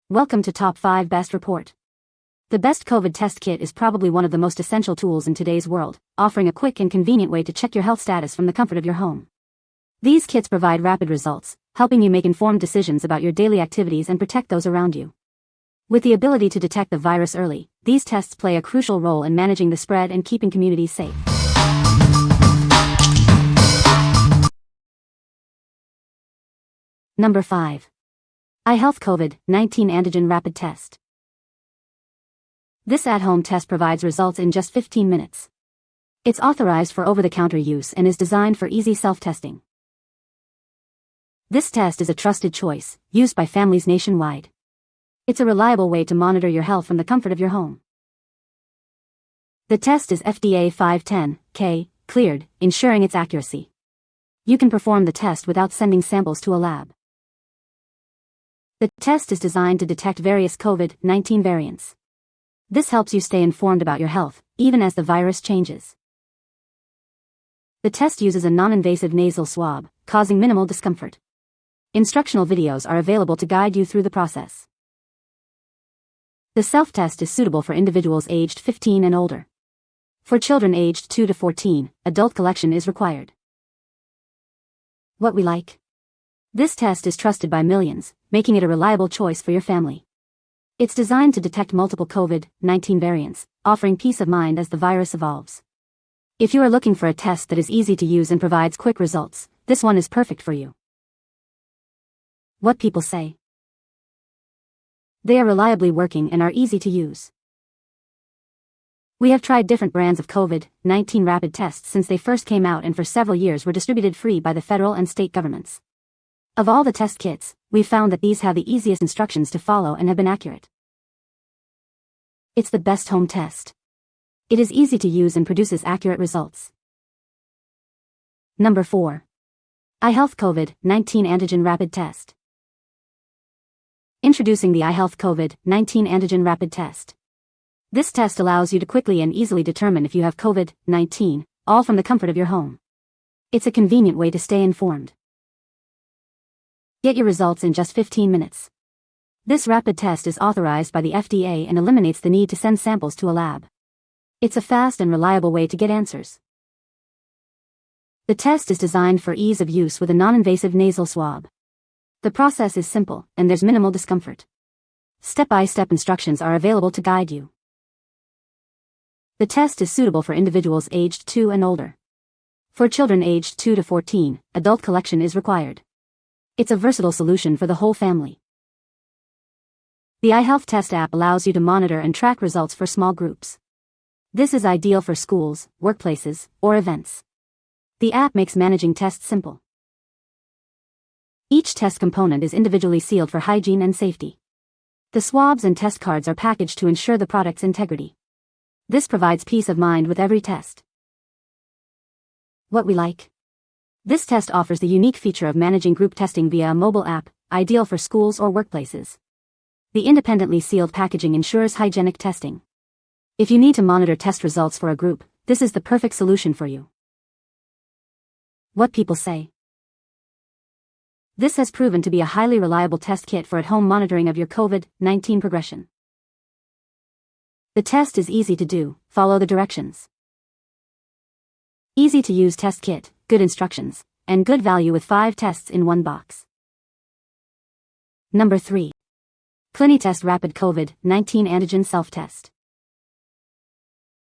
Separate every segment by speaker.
Speaker 1: Welcome to Top 5 Best Report. The Best COVID Test Kit is probably one of the most essential tools in today's world, offering a quick and convenient way to check your health status from the comfort of your home. These kits provide rapid results, helping you make informed decisions about your daily activities and protect those around you. With the ability to detect the virus early, these tests play a crucial role in managing the spread and keeping communities safe. Number 5. iHealth COVID-19 Antigen Rapid Test. This at-home test provides results in just 15 minutes. It's authorized for over-the-counter use and is designed for easy self-testing. This test is a trusted choice, used by families nationwide. It's a reliable way to monitor your health from the comfort of your home. The test is FDA 510(k) cleared, ensuring its accuracy. You can perform the test without sending samples to a lab. The test is designed to detect various COVID-19 variants. This helps you stay informed about your health, even as the virus changes. The test uses a non-invasive nasal swab, causing minimal discomfort. Instructional videos are available to guide you through the process. The self-test is suitable for individuals aged 15 and older. For children aged 2 to 14, adult collection is required. What we like. This test is trusted by millions, making it a reliable choice for your family. It's designed to detect multiple COVID-19 variants, offering peace of mind as the virus evolves. If you are looking for a test that is easy to use and provides quick results, this one is perfect for you. What people say. They are reliably working and are easy to use. We have tried different brands of COVID-19 rapid tests since they first came out and for several years were distributed free by the federal and state governments. Of all the test kits, we've found that these have the easiest instructions to follow and have been accurate. It's the best home test. It is easy to use and produces accurate results. Number 4. iHealth COVID-19 Antigen Rapid Test. Introducing the iHealth COVID-19 Antigen Rapid Test. This test allows you to quickly and easily determine if you have COVID-19, all from the comfort of your home. It's a convenient way to stay informed. Get your results in just 15 minutes. This rapid test is authorized by the FDA and eliminates the need to send samples to a lab. It's a fast and reliable way to get answers. The test is designed for ease of use with a non-invasive nasal swab. The process is simple, and there's minimal discomfort. Step-by-step instructions are available to guide you. The test is suitable for individuals aged 2 and older. For children aged 2 to 14, adult collection is required. It's a versatile solution for the whole family. The iHealth Test app allows you to monitor and track results for small groups. This is ideal for schools, workplaces, or events. The app makes managing tests simple. Each test component is individually sealed for hygiene and safety. The swabs and test cards are packaged to ensure the product's integrity. This provides peace of mind with every test. What we like. This test offers the unique feature of managing group testing via a mobile app, ideal for schools or workplaces. The independently sealed packaging ensures hygienic testing. If you need to monitor test results for a group, this is the perfect solution for you. What people say. This has proven to be a highly reliable test kit for at-home monitoring of your COVID-19 progression. The test is easy to do, follow the directions. Easy to use test kit, good instructions, and good value with 5 tests in one box. Number 3. CLINITEST Rapid COVID-19 Antigen Self-Test.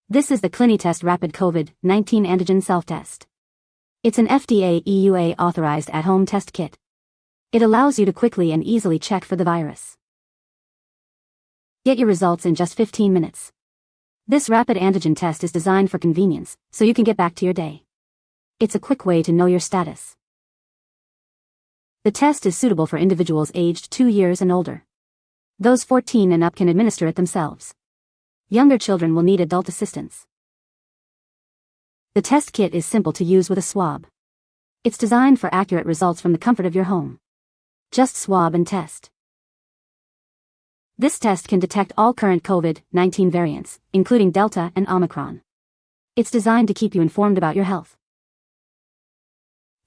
Speaker 1: This is the CLINITEST Rapid COVID-19 Antigen Self-Test. It's an FDA EUA authorized at-home test kit. It allows you to quickly and easily check for the virus. Get your results in just 15 minutes. This rapid antigen test is designed for convenience, so you can get back to your day. It's a quick way to know your status. The test is suitable for individuals aged 2 years and older. Those 14 and up can administer it themselves. Younger children will need adult assistance. The test kit is simple to use with a swab. It's designed for accurate results from the comfort of your home. Just swab and test. This test can detect all current COVID-19 variants, including Delta and Omicron. It's designed to keep you informed about your health.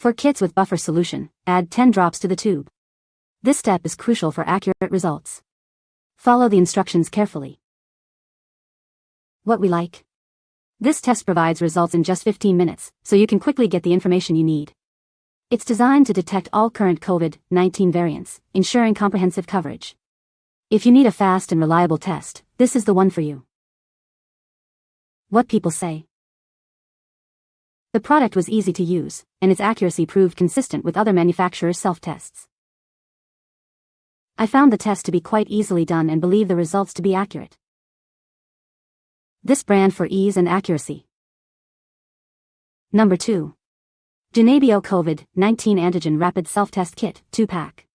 Speaker 1: For kits with buffer solution, add 10 drops to the tube. This step is crucial for accurate results. Follow the instructions carefully. What we like. This test provides results in just 15 minutes, so you can quickly get the information you need. It's designed to detect all current COVID-19 variants, ensuring comprehensive coverage. If you need a fast and reliable test, this is the one for you. What people say. The product was easy to use, and its accuracy proved consistent with other manufacturers' self-tests. I found the test to be quite easily done and believe the results to be accurate. This brand for ease and accuracy. Number 2. Genabio COVID-19 Antigen Rapid Self-Test Kit, 2-pack.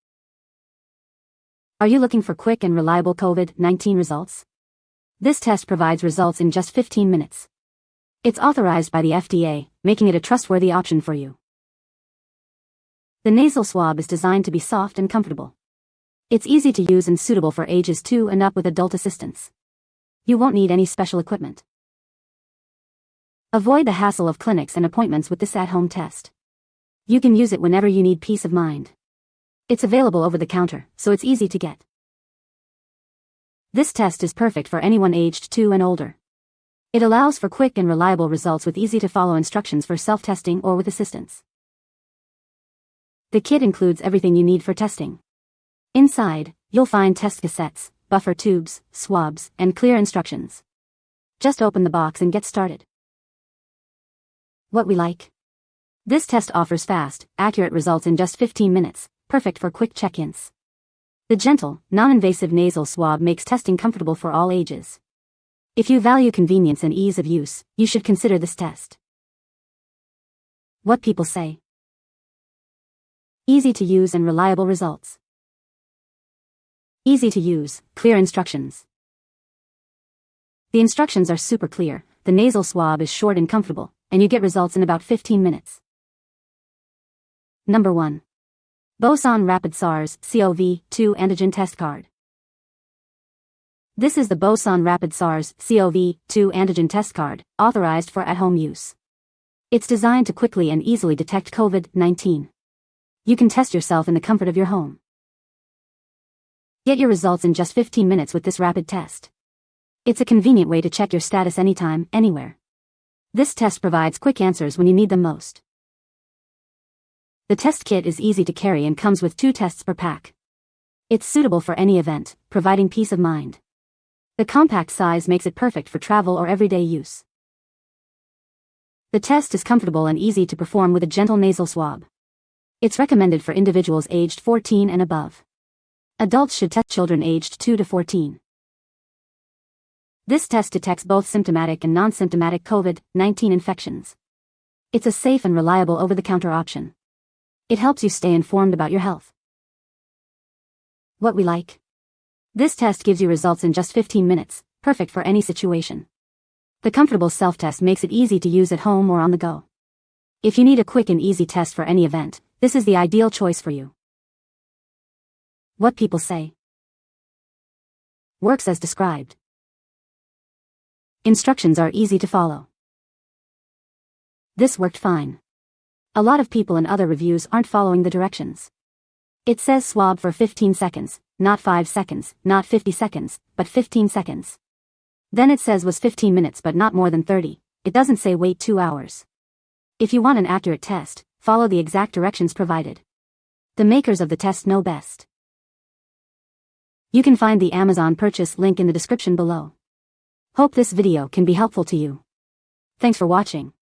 Speaker 1: Are you looking for quick and reliable COVID-19 results? This test provides results in just 15 minutes. It's authorized by the FDA, making it a trustworthy option for you. The nasal swab is designed to be soft and comfortable. It's easy to use and suitable for ages 2 and up with adult assistance. You won't need any special equipment. Avoid the hassle of clinics and appointments with this at-home test. You can use it whenever you need peace of mind. It's available over the counter, so it's easy to get. This test is perfect for anyone aged 2 and older. It allows for quick and reliable results with easy-to-follow instructions for self-testing or with assistance. The kit includes everything you need for testing. Inside, you'll find test cassettes, buffer tubes, swabs, and clear instructions. Just open the box and get started. What we like. This test offers fast, accurate results in just 15 minutes, perfect for quick check-ins. The gentle, non-invasive nasal swab makes testing comfortable for all ages. If you value convenience and ease of use, you should consider this test. What people say. Easy to use and reliable results. Easy to use, clear instructions. The instructions are super clear, the nasal swab is short and comfortable, and you get results in about 15 minutes. Number 1. Boson Rapid SARS-CoV-2 Antigen Test Card. This is the Boson Rapid SARS-CoV-2 Antigen Test Card, authorized for at-home use. It's designed to quickly and easily detect COVID-19. You can test yourself in the comfort of your home. Get your results in just 15 minutes with this rapid test. It's a convenient way to check your status anytime, anywhere. This test provides quick answers when you need them most. The test kit is easy to carry and comes with 2 tests per pack. It's suitable for any event, providing peace of mind. The compact size makes it perfect for travel or everyday use. The test is comfortable and easy to perform with a gentle nasal swab. It's recommended for individuals aged 14 and above. Adults should test children aged 2 to 14. This test detects both symptomatic and non-symptomatic COVID-19 infections. It's a safe and reliable over-the-counter option. It helps you stay informed about your health. What we like. This test gives you results in just 15 minutes, perfect for any situation. The comfortable self-test makes it easy to use at home or on the go. If you need a quick and easy test for any event, this is the ideal choice for you. What people say. Works as described. Instructions are easy to follow. This worked fine. A lot of people in other reviews aren't following the directions. It says swab for 15 seconds, not 5 seconds, not 50 seconds, but 15 seconds. Then it says was 15 minutes but not more than 30. It doesn't say wait 2 hours. If you want an accurate test, follow the exact directions provided. The makers of the test know best. You can find the Amazon purchase link in the description below. Hope this video can be helpful to you. Thanks for watching.